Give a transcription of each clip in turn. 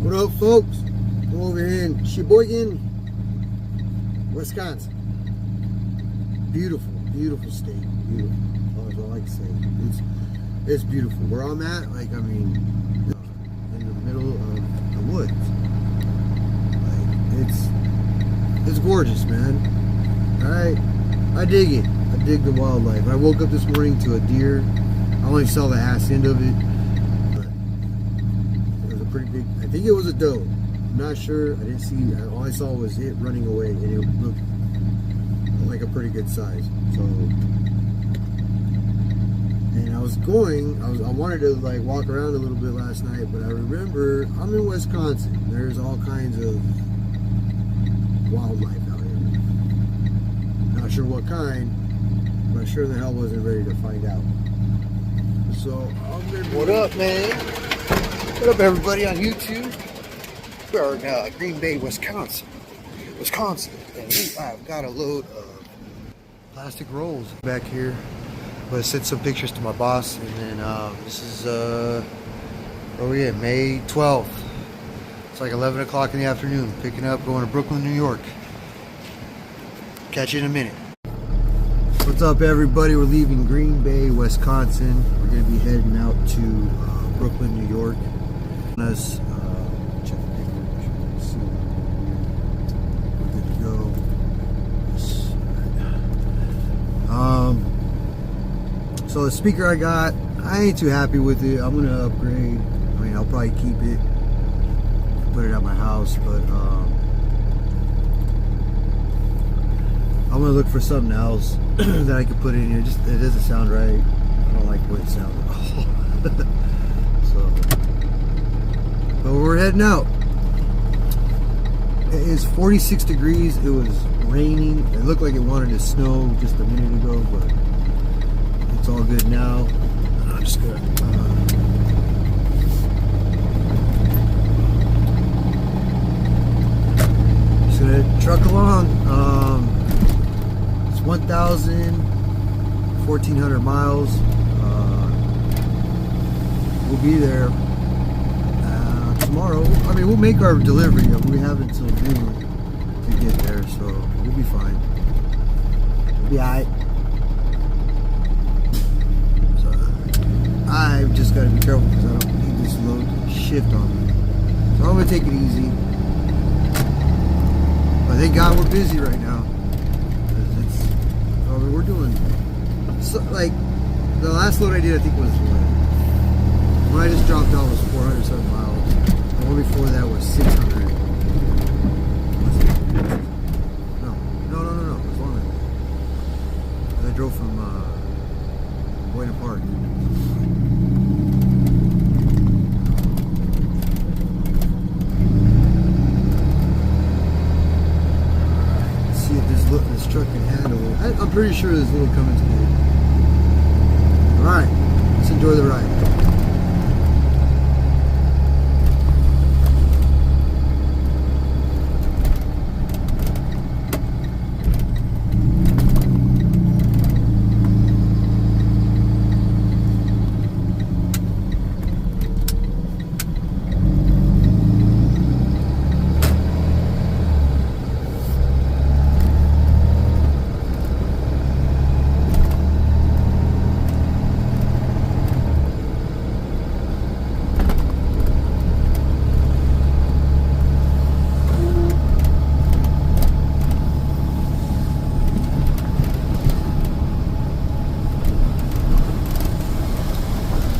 What up, folks? I'm over here in Sheboygan, Wisconsin. Beautiful, beautiful state. Beautiful. That's all I can say. It's beautiful. Where I'm at, in the middle of the woods. It's gorgeous, man. Alright? I dig it. I dig the wildlife. I woke up this morning to a deer. I only saw the ass end of it. Pretty big. I think it was a doe. I'm not sure. I didn't see. All I saw was it running away, and it looked like a pretty good size. So, and I wanted to walk around a little bit last night, but I remember I'm in Wisconsin. There's all kinds of wildlife out here. Not sure what kind, but I sure the hell wasn't ready to find out. So, what up, man? What up, everybody on YouTube? We are in Green Bay, Wisconsin. And I've got a load of plastic rolls back here. I'm going to send some pictures to my boss. And then this is, where we at? May 12th. It's like 11 o'clock in the afternoon. Picking up, going to Brooklyn, New York. Catch you in a minute. What's up, everybody? We're leaving Green Bay, Wisconsin. We're going to be heading out to Brooklyn, New York. Us check the paperwork. See, we're good to go. So the speaker I got, I ain't too happy with it. I'm gonna upgrade. I mean, I'll probably keep it, put it at my house, but I'm gonna look for something else that I could put in here. Just it doesn't sound right. I don't like the way it sounds. So. But we're heading out. It is 46 degrees. It was raining. It looked like it wanted to snow just a minute ago, but it's all good now. I'm just gonna truck along. It's 1,400 miles. We'll be there tomorrow. I mean, we'll make our delivery. We have until noon to get there, so we'll be fine. We'll be alright. So, I've just got to be careful because I don't need this load to shift on me. So I'm going to take it easy. But thank God we're busy right now. We're doing, so, the last load I did, I think was, when I just dropped off was 407 miles. The one before that was 600. No. It was longer than that. I drove from Boynton Park. Let's see if this truck can handle it. I'm pretty sure this little Cummins can. Alright, let's enjoy the ride.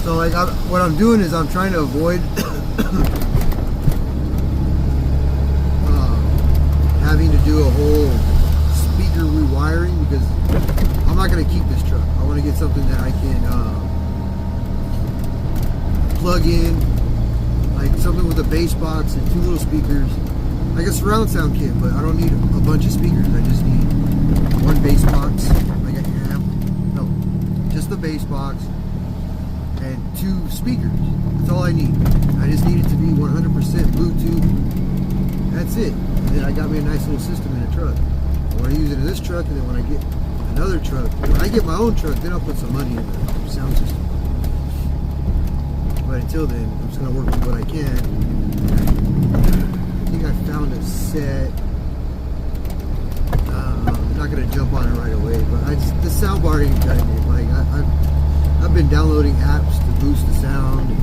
So what I'm doing is I'm trying to avoid having to do a whole speaker rewiring because I'm not going to keep this truck. I want to get something that I can plug in, like something with a bass box and two little speakers, like a surround sound kit, but I don't need a bunch of speakers. I just need one bass box, like an amp. No, just the bass box. And two speakers. That's all I need. I just need it to be 100% Bluetooth. That's it. And then I got me a nice little system in a truck. I want to use it in this truck, and then when I get another truck, when I get my own truck, then I'll put some money in the sound system. But until then, I'm just going to work with what I can. set. I'm not gonna jump on it right away, but the sound bar ain't cutting it. Like I've been downloading apps to boost the sound.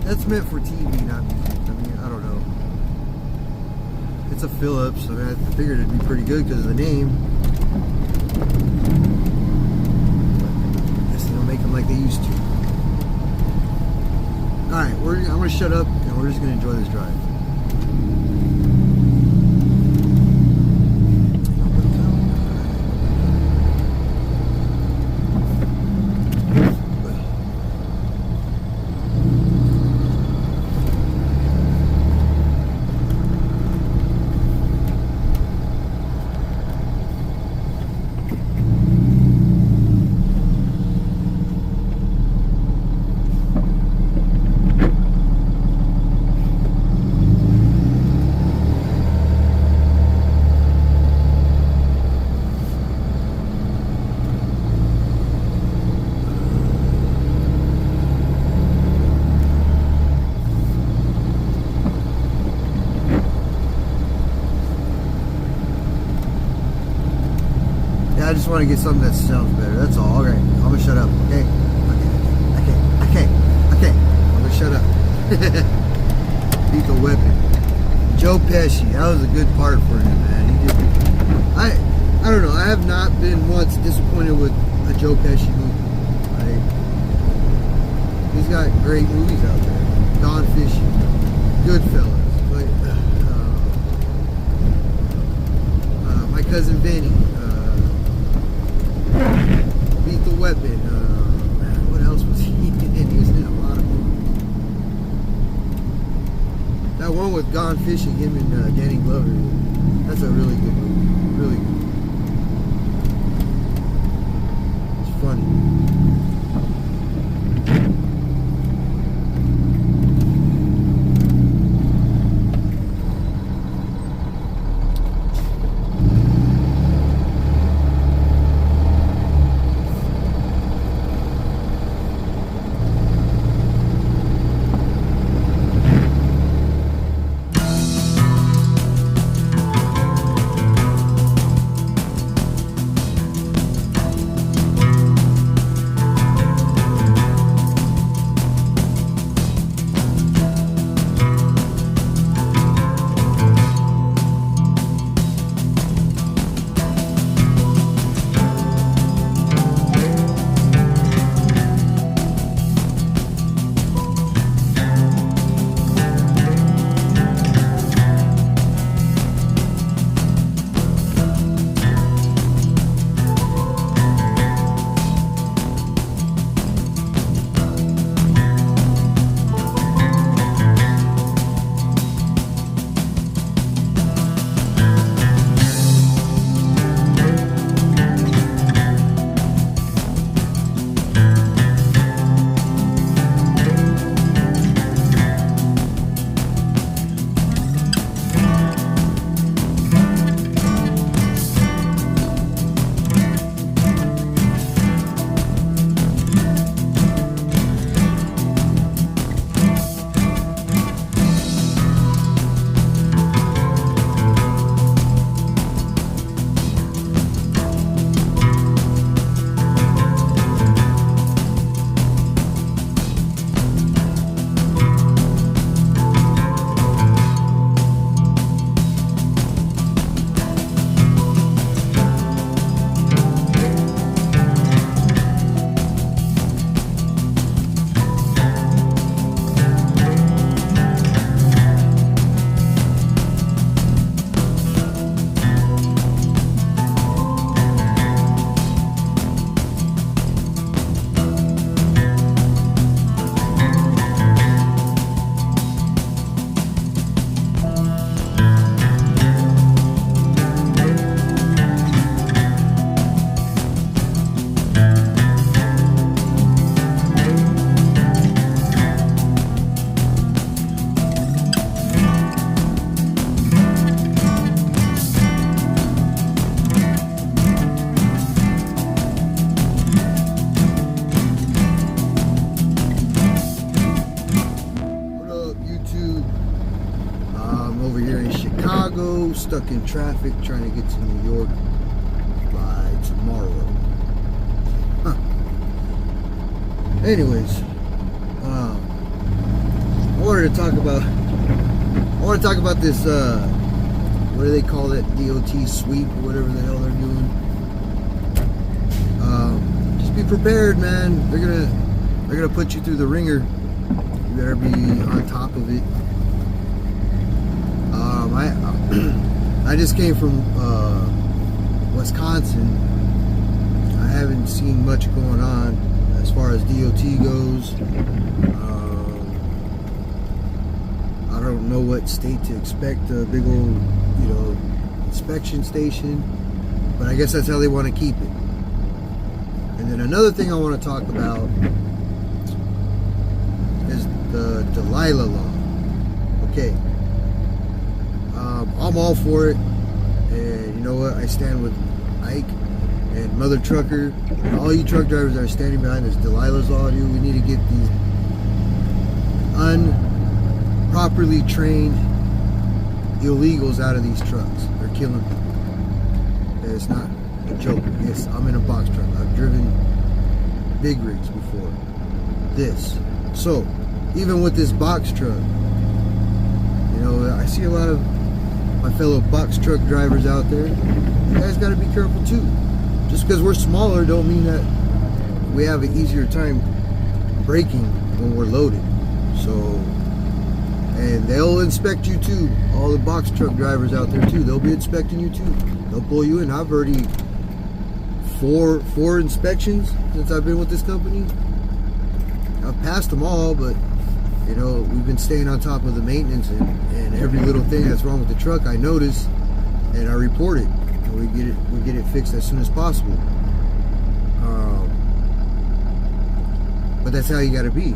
That's meant for TV, not music. I mean, I don't know. It's a Philips. I mean, I figured it'd be pretty good because of the name. I guess they don't make them like they used to. Alright, I'm going to shut up and we're just going to enjoy this drive. I just want to get something that sounds better. That's all. All right, I'm gonna shut up. Okay. I'm gonna shut up. Lethal Weapon. Joe Pesci. That was a good part for him, man. He did. I don't know. I have not been once disappointed with a Joe Pesci movie. Like, he's got great movies out there. Gone Fishing, Goodfellas, but My Cousin Vinny. Lethal Weapon. What else was he in? He was in a lot of movies. That one with Gone Fishing, him and Danny Glover. That's a really good movie. Really good. It's funny. over here in Chicago, stuck in traffic, trying to get to New York by tomorrow. Huh. Anyways, I wanted to talk about this. What do they call it? DOT sweep or whatever the hell they're doing. Just be prepared, man. They're gonna put you through the ringer. You better be on top of it. I just came from Wisconsin. I haven't seen much going on as far as DOT goes. I don't know what state to expect. A big old, inspection station. But I guess that's how they want to keep it. And then another thing I want to talk about is the Delilah Law. Okay. I'm all for it. And you know what? I stand with Ike and Mother Trucker and all you truck drivers that are standing behind this Delilah's Law, dude. We need to get these unproperly trained illegals out of these trucks. They're killing people. It's not a joke. Yes, I'm in a box truck. I've driven big rigs before this. So, even with this box truck, I see a lot of my fellow box truck drivers out there. You guys got to be careful too. Just because we're smaller don't mean that we have an easier time braking when we're loaded. So, and they'll inspect you too. All the box truck drivers out there too, they'll be inspecting you too. They'll pull you in. I've already four inspections since I've been with this company. I've passed them all, but we've been staying on top of the maintenance and every little thing that's wrong with the truck I notice and I report it. And we get it fixed as soon as possible. But that's how you got to be.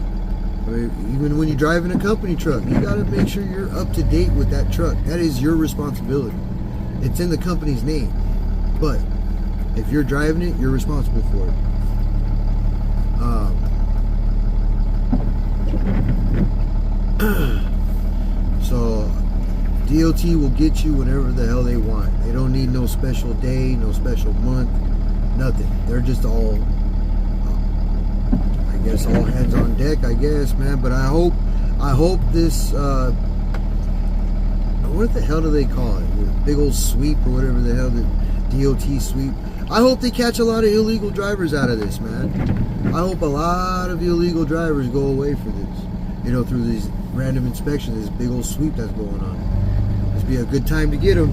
I mean, even when you're driving a company truck, you got to make sure you're up to date with that truck. That is your responsibility. It's in the company's name, but if you're driving it, you're responsible for it. So DOT will get you whenever the hell they want. They don't need no special day, no special month, nothing. They're just all, I guess, all hands on deck, I guess, man. But I hope this, what the hell do they call it? The big old sweep or whatever the hell, the DOT sweep. I hope they catch a lot of illegal drivers out of this, man. I hope a lot of illegal drivers go away for this. Through these random inspections, this big old sweep that's going on. This be a good time to get them.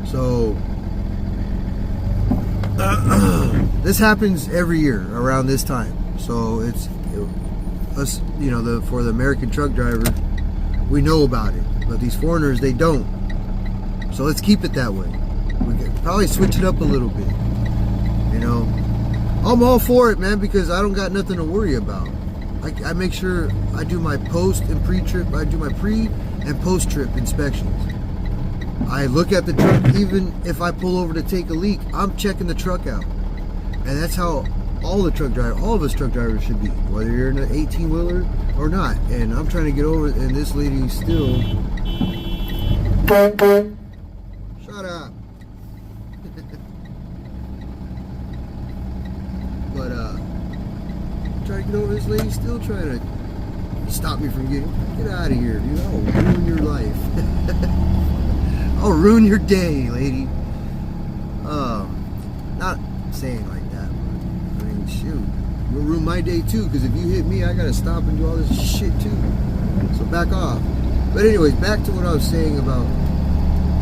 So, this happens every year around this time. So it's us, for the American truck driver, we know about it. But these foreigners, they don't. So let's keep it that way. We could probably switch it up a little bit. I'm all for it, man, because I don't got nothing to worry about. I make sure I do my post and pre-trip. I do my pre and post-trip inspections. I look at the truck. Even if I pull over to take a leak, I'm checking the truck out. And that's how all of us truck drivers should be, whether you're in an 18-wheeler or not. And I'm trying to get over it, and this lady still... Shut up. But, trying to get over this lady, still trying to stop me from get out of here, dude. I'll ruin your life. I'll ruin your day, lady. Not saying like that, but I mean, shoot, you'll ruin my day too, because if you hit me, I gotta stop and do all this shit too. So back off. But anyways, back to what I was saying about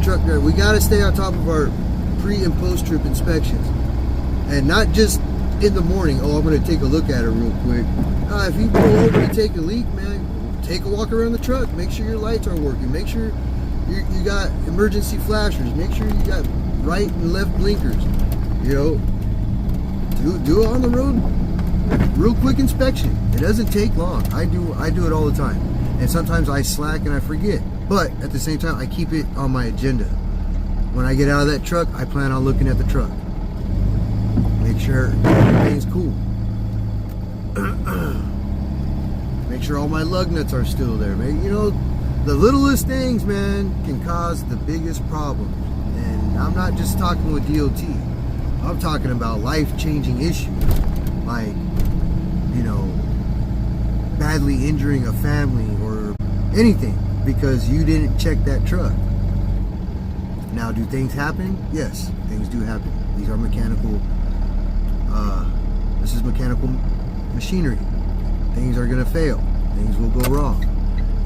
truck driver. We gotta stay on top of our pre and post trip inspections, and not just in the morning. Oh, I'm gonna take a look at it real quick. If you pull over to take a leak, man, take a walk around the truck. Make sure your lights are working. Make sure you got emergency flashers. Make sure you got right and left blinkers. Do it on the road. Real quick inspection. It doesn't take long. I do it all the time. And sometimes I slack and I forget. But at the same time, I keep it on my agenda. When I get out of that truck, I plan on looking at the truck. Make sure everything's cool. Make sure all my lug nuts are still there, man. The littlest things, man, can cause the biggest problems. And I'm not just talking with DOT. I'm talking about life-changing issues. Like, you know, badly injuring a family or anything because you didn't check that truck. Now, do things happen? Yes, things do happen. These are mechanical, this is mechanical machinery. Things are gonna fail. Things will go wrong.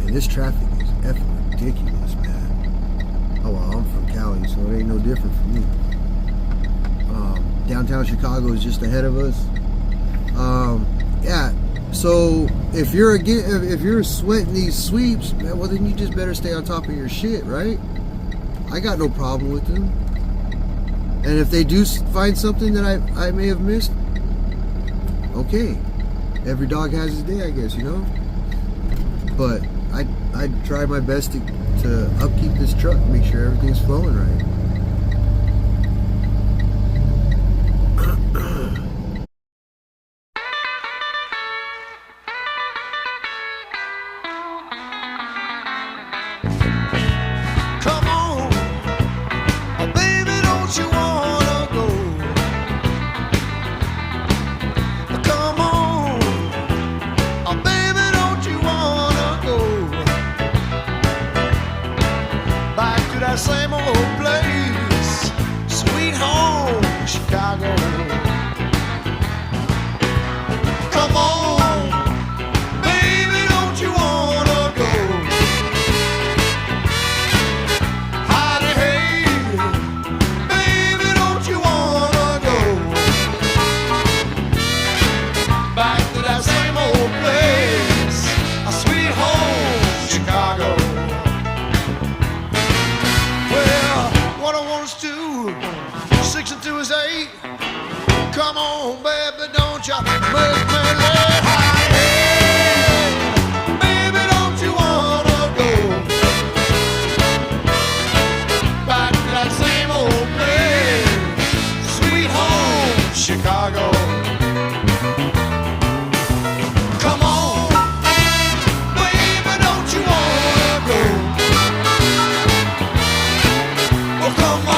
And this traffic is effing ridiculous, man. Oh well, I'm from Cali, so it ain't no different for me. Downtown Chicago is just ahead of us. Yeah, so if you're sweating these sweeps, man, well then you just better stay on top of your shit, right? I got no problem with them. And if they do find something that I may have missed, okay. Every dog has his day, I guess, you know? But I try my best to upkeep this truck, make sure everything's flowing right. Same old place, sweet home, Chicago. Come on, baby, don't you wanna go? Howdy, hey, baby, don't you wanna go? Back to that same old place, a sweet home, Chicago. To his 8. Come on, baby, don't you make me late. Hey, baby, don't you wanna go back to that same old place, sweet home, Chicago. Come on, baby, don't you wanna go? Well, come on.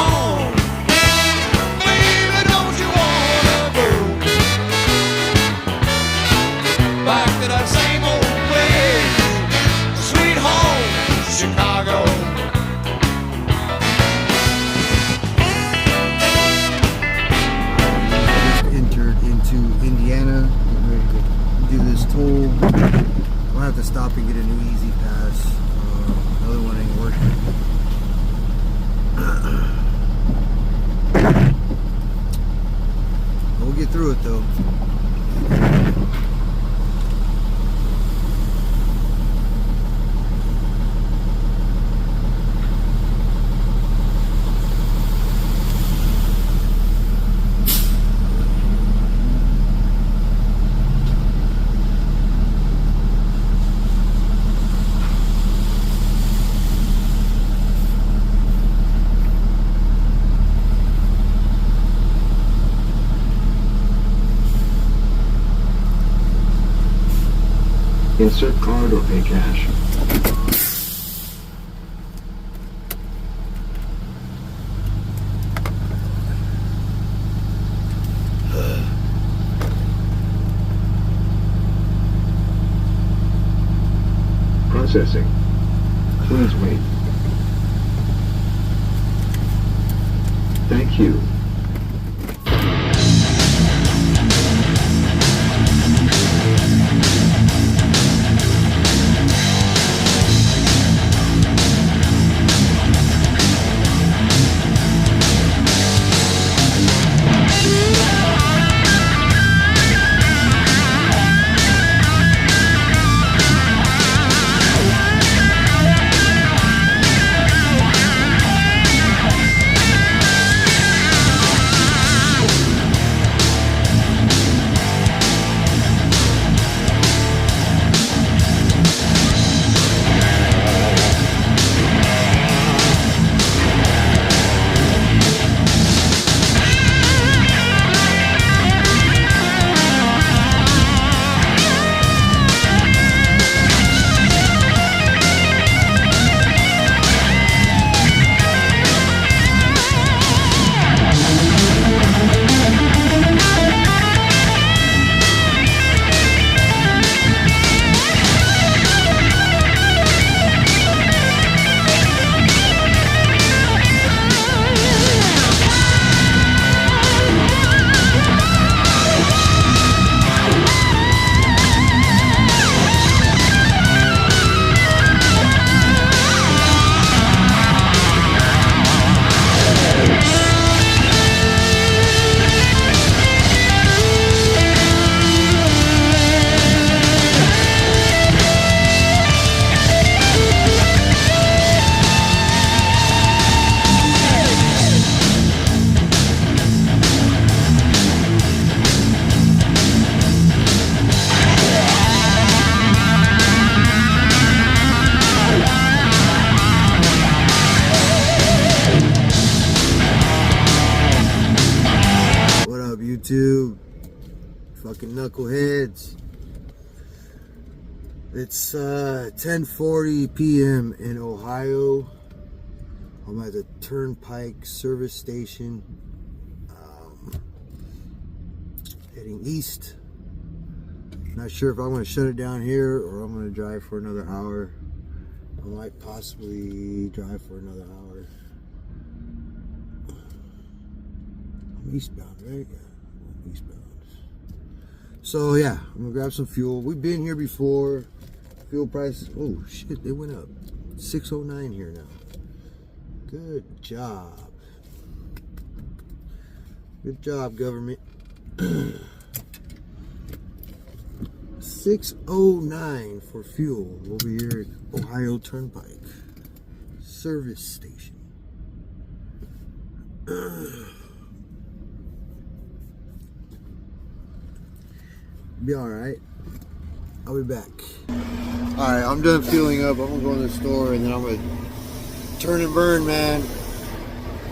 Chicago. I just entered into Indiana, getting ready to do this toll. I'll have to stop and get a new Easy Pass. Another one ain't working. We'll get through it though. Insert card or pay cash. Processing. Please wait. Thank you. Fucking knuckleheads. It's 10:40 p.m. in Ohio. I'm at the Turnpike service station. Heading east. Not sure if I'm going to shut it down here or I'm going to drive for another hour. I might possibly drive for another hour. I'm eastbound, right? Yeah, I'm eastbound. So yeah, I'm gonna grab some fuel. We've been here before. Fuel prices, oh shit, they went up. 609 here now. Good job. Good job, government. 609 for fuel over here at Ohio Turnpike service station. Be alright. I'll be back. Alright, I'm done fueling up. I'm gonna go in the store and then I'm gonna turn and burn, man.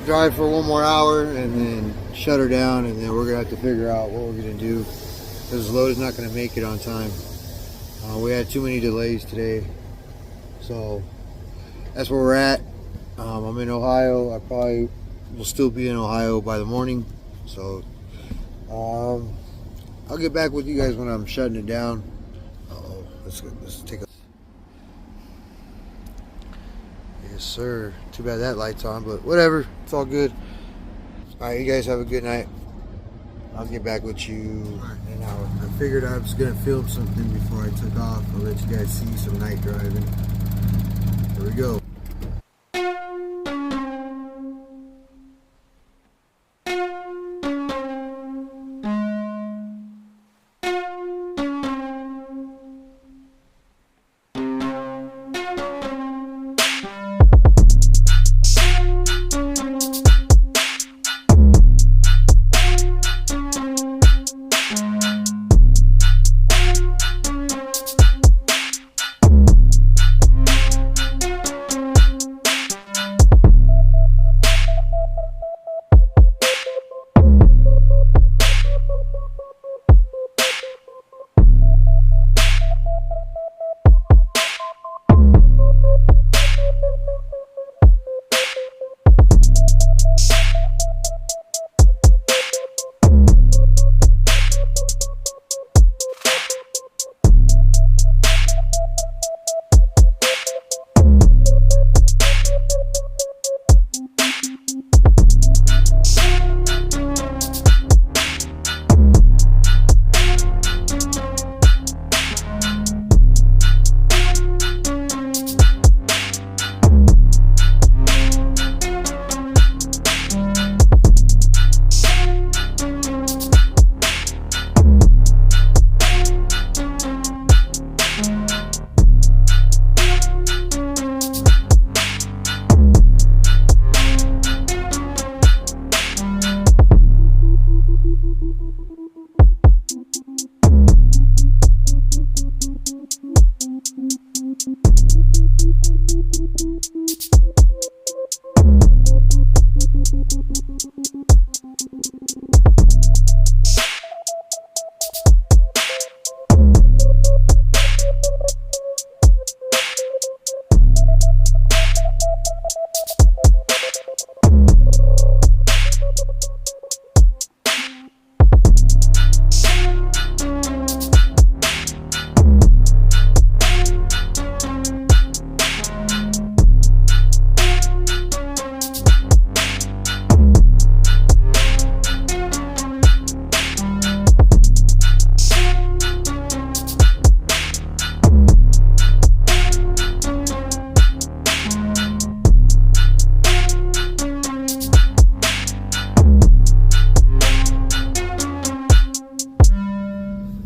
Drive for one more hour and then shut her down, and then we're gonna have to figure out what we're gonna do because the load is not gonna make it on time. We had too many delays today, so that's where we're at. I'm in Ohio. I probably will still be in Ohio by the morning, so I'll get back with you guys when I'm shutting it down. Let's take a... Yes, sir. Too bad that light's on, but whatever. It's all good. Alright, you guys have a good night. I'll get back with you in an hour. I figured I was going to film something before I took off. I'll let you guys see some night driving. Here we go.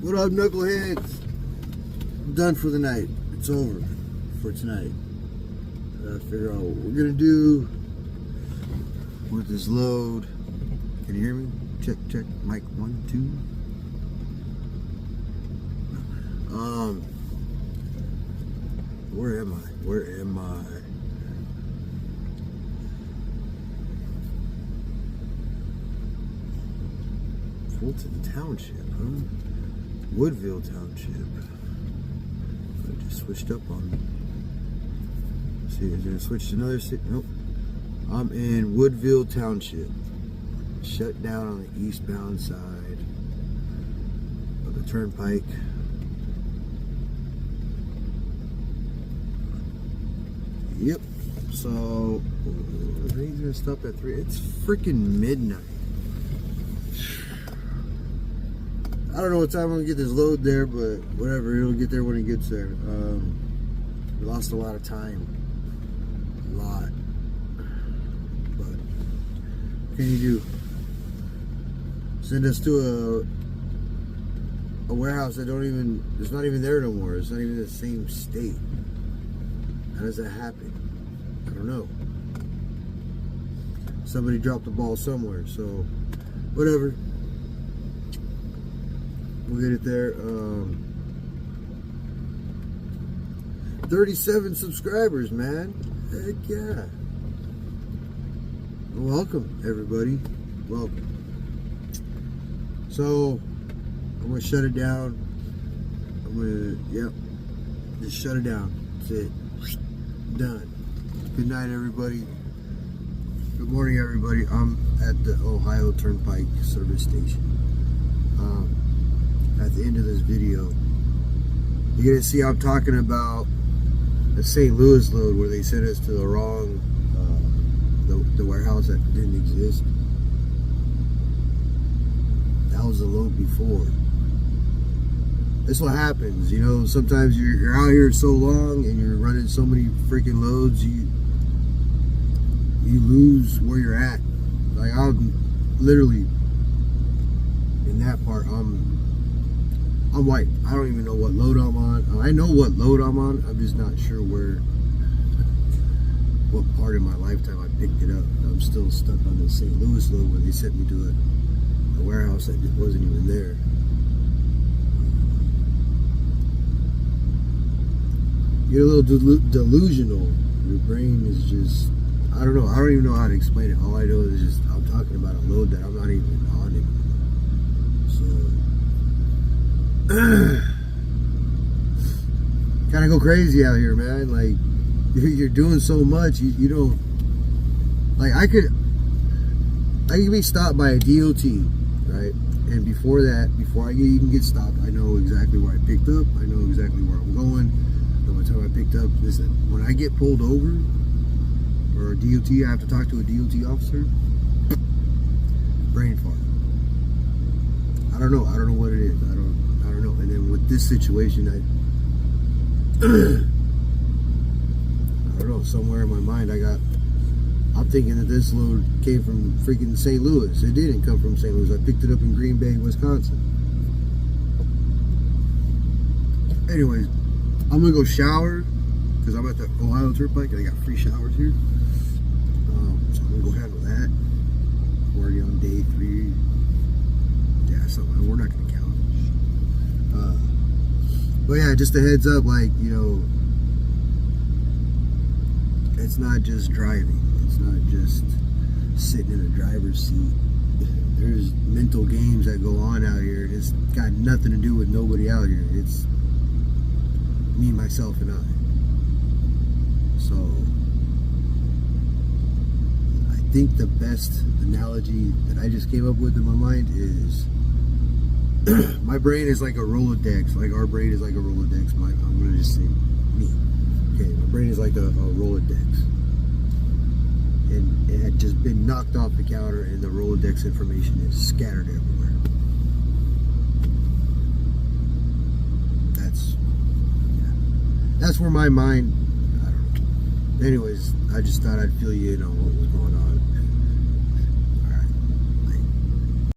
What up, knuckleheads? I'm done for the night. It's over for tonight. I gotta figure out what we're gonna do with this load. Can you hear me? Check, check. Mic 1, 2. Where am I? Where am I? Fulton Township, huh? Woodville Township. I just switched up on me. See, is it switched to another city? Nope. I'm in Woodville Township. Shut down on the eastbound side of the turnpike. Yep. So, I think he's gonna stop at 3. It's freaking midnight. I don't know what time I'm gonna get this load there, but whatever, it'll get there when it gets there. We lost a lot of time. A lot. But what can you do? Send us to a warehouse that it's not even there no more. It's not even in the same state. How does that happen? I don't know. Somebody dropped the ball somewhere, so whatever. We'll get it there. 37 subscribers, man. Heck yeah. Welcome, everybody. Welcome. So, I'm going to shut it down. Just shut it down. That's it. Done. Good night, everybody. Good morning, everybody. I'm at the Ohio Turnpike service station. At the end of this video, you're gonna see I'm talking about the St. Louis load where they sent us to the wrong, the warehouse that didn't exist. That was the load before. That's what happens, you know. Sometimes you're out here so long and you're running so many freaking loads, you lose where you're at. Like, I'm literally in that part. I'm wiped. I don't even know what load I'm on. I know what load I'm on. I'm just not sure what part of my lifetime I picked it up. I'm still stuck on the St. Louis load where they sent me to a warehouse that wasn't even there. You get a little delusional. Your brain is just, I don't know. I don't even know how to explain it. All I know is just I'm talking about a load that I'm not even on anymore. So kind of go crazy out here, man. Like, you're doing so much, you don't, like, I could be stopped by a DOT, right? And before I even get stopped, I know exactly where I picked up. I know exactly where I'm going. And by the time I picked up, listen, when I get pulled over or a DOT, I have to talk to a DOT officer. Brain fart. I don't know what it is. I don't know. And then with this situation, I don't know, somewhere in my mind I'm thinking that this load came from freaking St. Louis. It didn't come from St. Louis. I picked it up in Green Bay, Wisconsin. Anyways, I'm gonna go shower because I'm at the Ohio Turnpike and I got free showers here. So I'm gonna go handle that. We're already on day 3. Yeah, something we're not gonna count. But yeah, just a heads up, like, you know, it's not just driving. It's not just sitting in a driver's seat. There's mental games that go on out here. It's got nothing to do with nobody out here. It's me, myself, and I. So I think the best analogy that I just came up with in my mind is my brain is like a Rolodex. Like, our brain is like a Rolodex. I'm gonna just say me. Okay, my brain is like a Rolodex. And it had just been knocked off the counter and the Rolodex information is scattered everywhere. That's where my mind, I don't know. Anyways, I just thought I'd fill you in on what was going on.